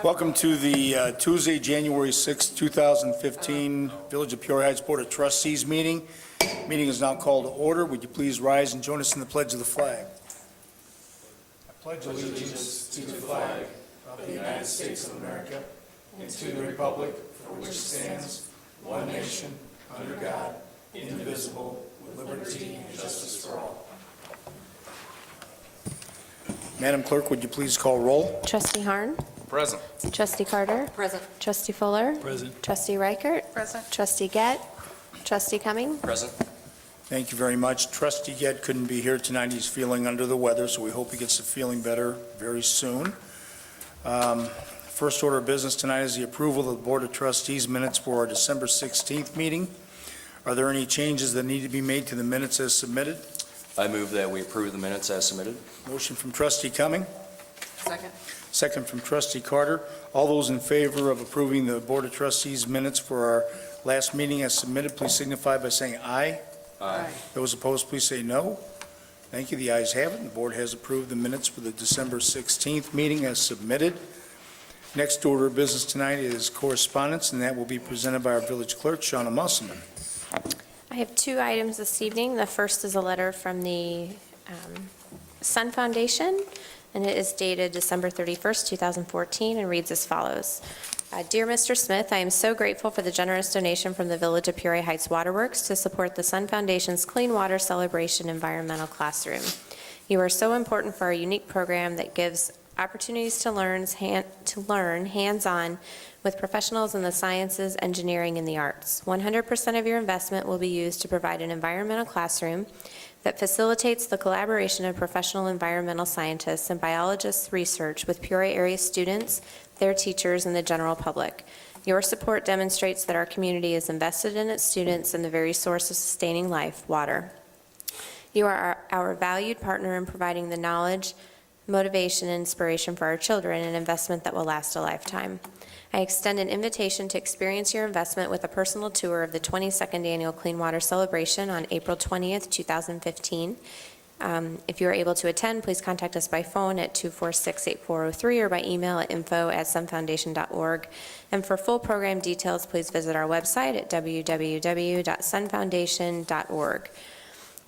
Welcome to the Tuesday, January 6, 2015 Village of Peoria Heights Board of Trustees meeting. Meeting is now called to order. Would you please rise and join us in the pledge of the flag? I pledge allegiance to the flag of the United States of America and to the republic for which it stands, one nation, under God, indivisible, with liberty and justice for all. Madam Clerk, would you please call roll? Trustee Harn. Present. Trustee Carter. Present. Trustee Fuller. Present. Trustee Reichert. Present. Trustee Gett. Trustee Cumming. Present. Thank you very much. Trustee Gett couldn't be here tonight. He's feeling under the weather, so we hope he gets to feeling better very soon. First order of business tonight is the approval of the Board of Trustees minutes for our December 16th meeting. Are there any changes that need to be made to the minutes as submitted? I move that we approve the minutes as submitted. Motion from Trustee Cumming, Second. second from Trustee Carter. All those in favor of approving the Board of Trustees minutes for our last meeting as submitted, please signify by saying aye. Aye. Those opposed, please say no. Thank you. The ayes have it. The board has approved the minutes for the December 16th meeting as submitted. Next order of business tonight is correspondence, and that will be presented by our village clerk, Shauna Musselman. I have two items this evening. The first is a letter from the Sun Foundation, and it is dated December 31st, 2014, and reads as follows. Dear Mr. Smith, I am so grateful for the generous donation from the Village of Peoria Heights Waterworks to support the Sun Foundation's Clean Water Celebration Environmental Classroom. You are so important for our unique program that gives opportunities to learn hands-on with professionals in the sciences, engineering, and the arts. 100% of your investment will be used to provide an environmental classroom that facilitates the collaboration of professional environmental scientists and biologists' research with Peoria area students, their teachers, and the general public. Your support demonstrates that our community is invested in its students and the very source of sustaining life, water. You are our valued partner in providing the knowledge, motivation, and inspiration for our children, an investment that will last a lifetime. I extend an invitation to experience your investment with a personal tour of the 22nd Annual Clean Water Celebration on April 20th, 2015. If you are able to attend, please contact us by phone at 246-8403 or by email at info@sunfoundation.org. And for full program details, please visit our website at www.sunfoundation.org.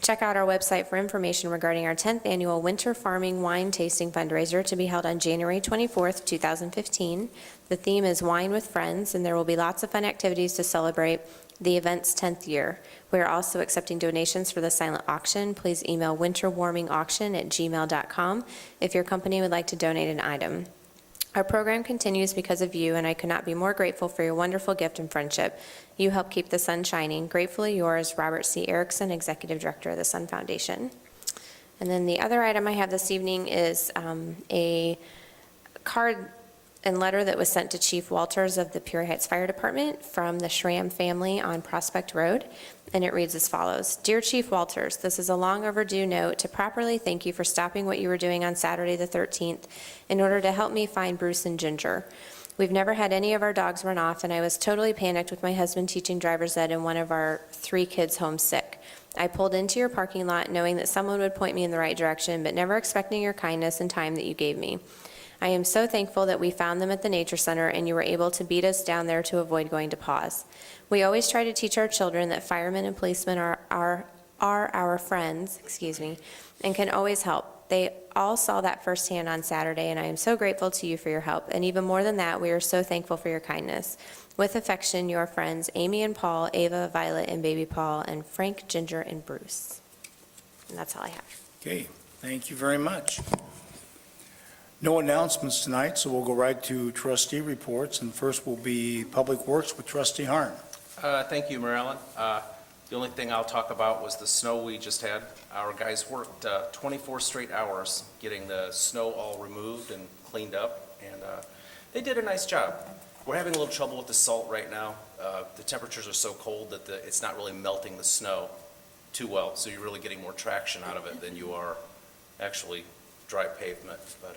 Check out our website for information regarding our 10th Annual Winter Farming Wine Tasting Fundraiser to be held on January 24th, 2015. The theme is Wine with Friends, and there will be lots of fun activities to celebrate the event's 10th year. We are also accepting donations for the silent auction. Please email winterwarmingauction@gmail.com if your company would like to donate an item. Our program continues because of you, and I could not be more grateful for your wonderful gift and friendship. You help keep the sun shining. Gratefully yours, Robert C. Erickson, Executive Director of the Sun Foundation. And then the other item I have this evening is a card and letter that was sent to Chief Walters of the Peoria Heights Fire Department from the Schramm family on Prospect Road, and it reads as follows. Dear Chief Walters, this is a long overdue note to properly thank you for stopping what you were doing on Saturday the 13th in order to help me find Bruce and Ginger. We've never had any of our dogs run off, and I was totally panicked with my husband teaching driver's ed and one of our 3 kids home sick. I pulled into your parking lot knowing that someone would point me in the right direction, but never expecting your kindness and time that you gave me. I am so thankful that we found them at the Nature Center and you were able to beat us down there to avoid going to pause. We always try to teach our children that firemen and policemen are our friends, and can always help. They all saw that firsthand on Saturday, and I am so grateful to you for your help. And even more than that, we are so thankful for your kindness. With affection, your friends, Amy and Paul, Ava, Violet, and baby Paul, and Frank, Ginger, and Bruce. And that's all I have. Okay, thank you very much. No announcements tonight, so we'll go right to trustee reports, and first will be Public Works with Trustee Harn. Thank you, Marilyn. The only thing I'll talk about was the snow we just had. Our guys worked 24 straight hours getting the snow all removed and cleaned up, and they did a nice job. We're having a little trouble with the salt right now. The temperatures are so cold that it's not really melting the snow too well, so you're really getting more traction out of it than you are actually dry pavement. But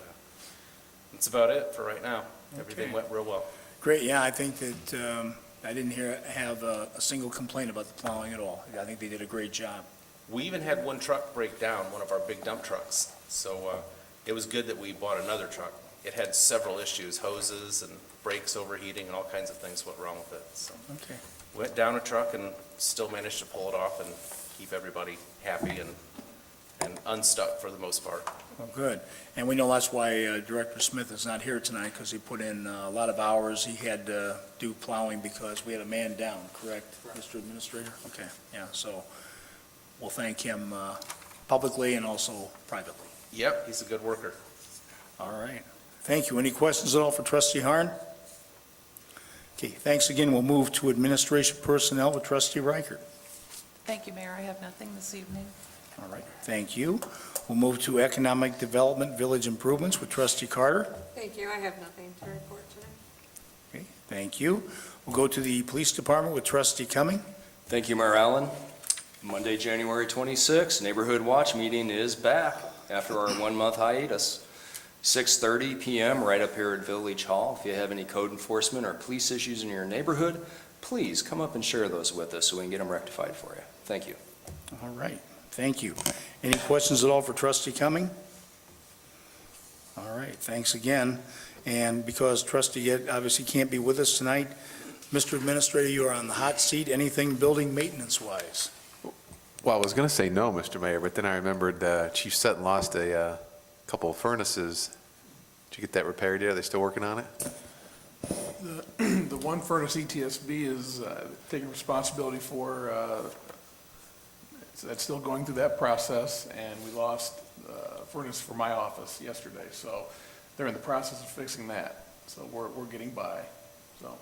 that's about it for right now. Everything went real well. Great, yeah, I think that I didn't have a single complaint about the plowing at all. I think they did a great job. We even had one truck break down, one of our big dump trucks. So it was good that we bought another truck it had several issues, hoses and brakes overheating and all kinds of things went wrong with it. So Okay. went down a truck and still managed to pull it off and keep everybody happy and unstuck for the most part. Well, good. And we know that's why Director Smith is not here tonight, because he put in a lot of hours. He had to do plowing because we had a man down, correct, Mr. Administrator? Okay, yeah, so we'll thank him publicly and also privately. Yep, he's a good worker. All right. Thank you. Any questions at all for Trustee Harn? Okay, thanks again. We'll move to Administration Personnel with Trustee Reichert. Thank you, Mayor. I have nothing this evening. All right, thank you. We'll move to Economic Development Village Improvements with Trustee Carter. Thank you. I have nothing to report today. Okay, thank you. We'll go to the Police Department with Trustee Cumming. Thank you, Mayor Allen. Monday, January 26th, Neighborhood Watch Meeting is back after our one-month hiatus. 6:30 PM right up here at Village Hall. If you have any code enforcement or police issues in your neighborhood, please come up and share those with us so we can get them rectified for you. Thank you. All right, thank you. Any questions at all for Trustee Cumming? All right, thanks again. And because Trustee Ed obviously can't be with us tonight, Mr. Administrator, you are on the hot seat. Anything building maintenance-wise? Well, I was going to say no, Mr. Mayor, but then I remembered Chief Sutton lost a couple of furnaces. Did you get that repaired yet? Are they still working on it? The one furnace ETSB is taking responsibility for, that's still going through that process, and we lost a furnace for my office yesterday, so they're in the process of fixing that, so we're getting by, so.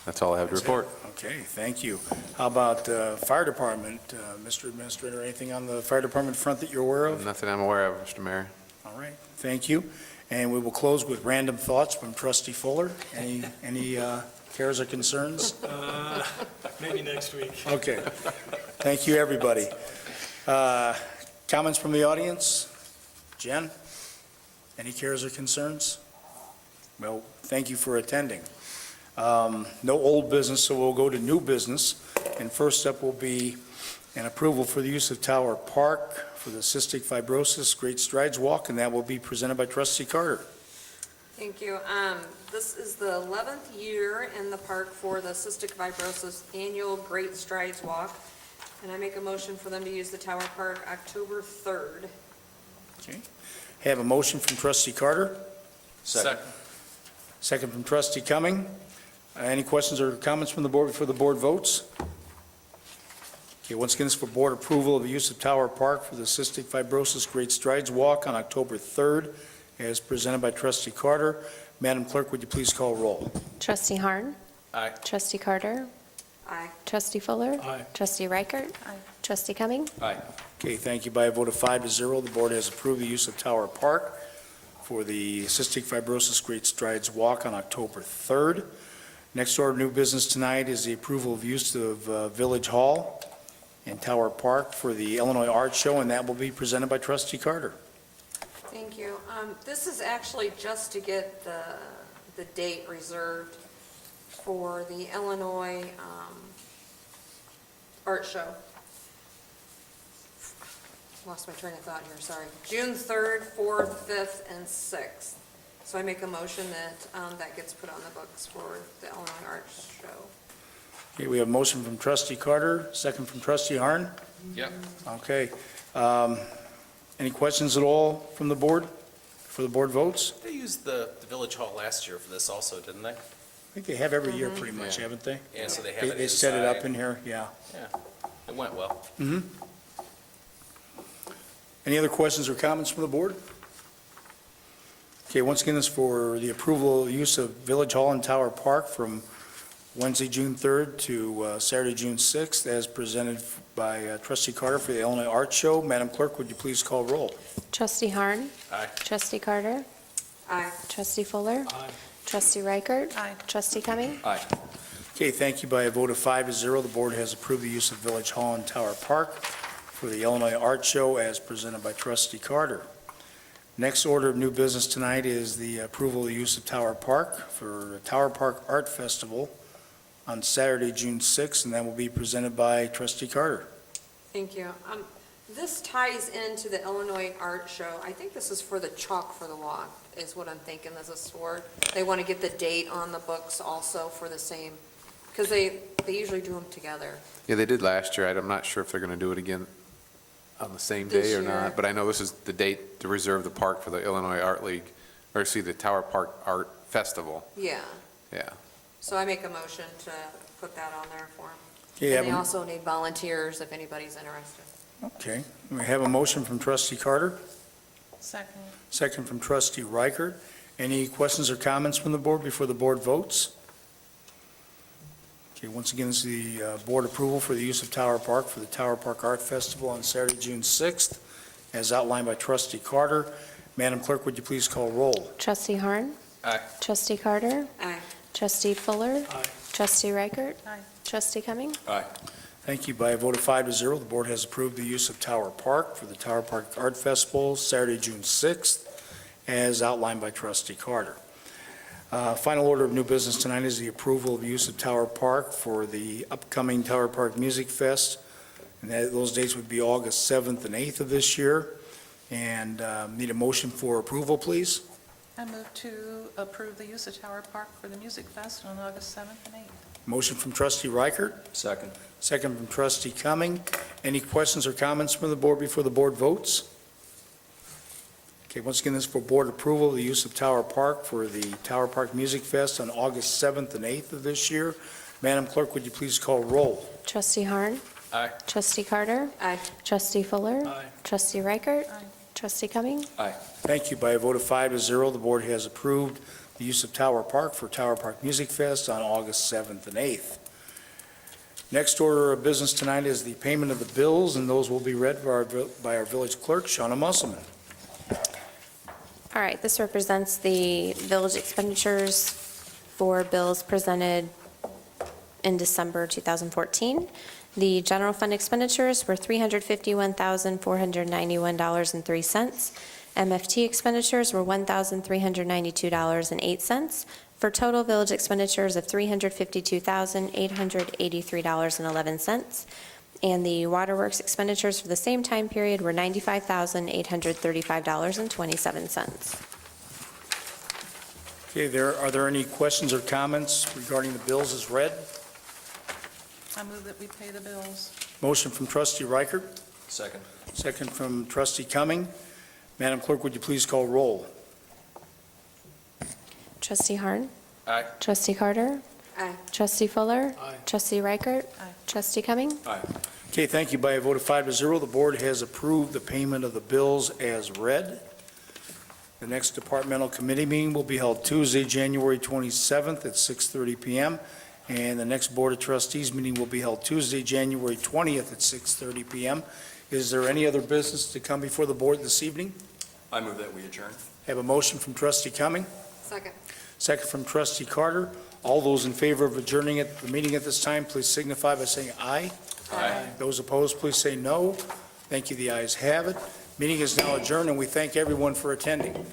That's all I have to report. Okay, thank you. How about Fire Department, Mr. Administrator? Anything on the Fire Department front that you're aware of? Nothing I'm aware of, Mr. Mayor. All right, thank you. And we will close with random thoughts from Trustee Fuller. Any cares or concerns? Maybe next week. Okay, thank you, everybody. Comments from the audience? Jen, any cares or concerns? Well, thank you for attending. No old business, so we'll go to new business. And first up will be an approval for the use of Tower Park for the Cystic Fibrosis Great Strides Walk, and that will be presented by Trustee Carter. Thank you. This is the 11th year in the park for the Cystic Fibrosis Annual Great Strides Walk, and I make a motion for them to use the Tower Park October 3rd. Okay. Have a motion from Trustee Carter, Second. second from Trustee Cumming. Any questions or comments from the board before the board votes? Okay, once again, this is for board approval of the use of Tower Park for the Cystic Fibrosis Great Strides Walk on October 3rd, as presented by Trustee Carter. Madam Clerk, would you please call roll? Trustee Harn. Aye. Trustee Carter. Aye. Trustee Fuller. Aye. Trustee Reichert. Aye. Trustee Cumming. Aye. Okay, thank you. By a vote of 5-0, the board has approved the use of Tower Park for the Cystic Fibrosis Great Strides Walk on October 3rd. Next order of new business tonight is the approval of use of Village Hall and Tower Park for the Illinois Art Show, and that will be presented by Trustee Carter. Thank you. This is actually just to get the date reserved for the Illinois Art Show. Lost my train of thought here, sorry. June 3rd, 4th, 5th, and 6th. So I make a motion that that gets put on the books for the Illinois Art Show. Okay, we have a motion from Trustee Carter, second from Trustee Harn. Yep. Okay. Any questions at all from the board, for the board votes? They used the Village Hall last year for this also, didn't they? I think they have every year pretty much, haven't they? Yeah, so they have it They set it up inside. in here, yeah. Yeah, it went well. Any other questions or comments from the board? Okay, once again, this is for the approval of use of Village Hall and Tower Park from Wednesday, June 3rd to Saturday, June 6th, as presented by Trustee Carter for the Illinois Art Show. Madam Clerk, would you please call roll? Trustee Harn. Aye. Trustee Carter. Aye. Trustee Fuller. Aye. Trustee Reichert. Aye. Trustee Cumming. Aye. Okay, thank you. By a vote of 5-0, the board has approved the use of Village Hall and Tower Park for the Illinois Art Show as presented by Trustee Carter. Next order of new business tonight is the approval of the use of Tower Park for Tower Park Art Festival on Saturday, June 6th, and that will be presented by Trustee Carter. Thank you. This ties into the Illinois Art Show. I think this is for the Chalk for the Walk, is what I'm thinking this is for. They want to get the date on the books also for the same, because they usually do them together. Yeah, they did last year. I'm not sure if they're going to do it again on the same This day or year. not, but I know this is the date to reserve the park for the Illinois Art League, or see, the Tower Park Art Festival. Yeah, Yeah. so I make a motion to put that on there for them. Okay, And they also need volunteers if anybody's interested. Okay, we have a motion from trustee Carter, Second. second from trustee Reichert. Any questions or comments from the board before the board votes? Okay, once again, this is the board approval for the use of Tower Park for the Tower Park Art Festival on Saturday, June 6th, as outlined by trustee Carter. Madam Clerk, would you please call roll? Trustee Harn. Aye. Trustee Carter. Aye. Trustee Fuller. Aye. Trustee Reichert. Aye. Trustee Cumming. Aye. Thank you. By a vote of 5-0, the board has approved the use of Tower Park for the Tower Park Art Festival, Saturday, June 6th, as outlined by trustee Carter. Final order of new business tonight is the approval of use of Tower Park for the upcoming Tower Park Music Fest. And those dates would be August 7th and 8th of this year. And need a motion for approval, please. I move to approve the use of Tower Park for the Music Fest on August 7th and 8th. Motion from trustee Reichert, Second. second from trustee Cumming. Any questions or comments from the board before the board votes? Okay, once again, this is for board approval, the use of Tower Park for the Tower Park Music Fest on August 7th and 8th of this year. Madam Clerk, would you please call roll? Trustee Harn. Aye. Trustee Carter. Aye. Trustee Fuller. Aye. Trustee Reichert. Aye. Trustee Cumming. Thank you. By a vote of 5-0, the board has approved the use of Tower Park for Tower Park Music Fest on August 7th and 8th. Next order of business tonight is the payment of the bills, and those will be read by our village clerk, Shauna Musselman. All right, this represents the village expenditures for bills presented in December 2014. The general fund expenditures were $351,491.03. MFT expenditures were $1,392.08, for total village expenditures of $352,883.11. And the waterworks expenditures for the same time period were $95,835.27. Okay, are there any questions or comments regarding the bills as read? I move that we pay the bills. Motion from trustee Reichert, Second. second from trustee Cumming. Madam Clerk, would you please call roll? Trustee Harn. Aye. Trustee Carter. Aye. Trustee Fuller. Aye. Trustee Reichert. Aye. Trustee Cumming. Okay, thank you. By a vote of 5-0, the board has approved the payment of the bills as read. The next departmental committee meeting will be held Tuesday, January 27th at 6:30 PM. And the next Board of Trustees meeting will be held Tuesday, January 20th at 6:30 PM. Is there any other business to come before the board this evening? I move that we adjourn. Have a motion from trustee Cumming, Second. second from trustee Carter. All those in favor of adjourning the meeting at this time, please signify by saying aye. Aye. Those opposed, please say no. Thank you. The ayes have it. Meeting is now adjourned, and we thank everyone for attending.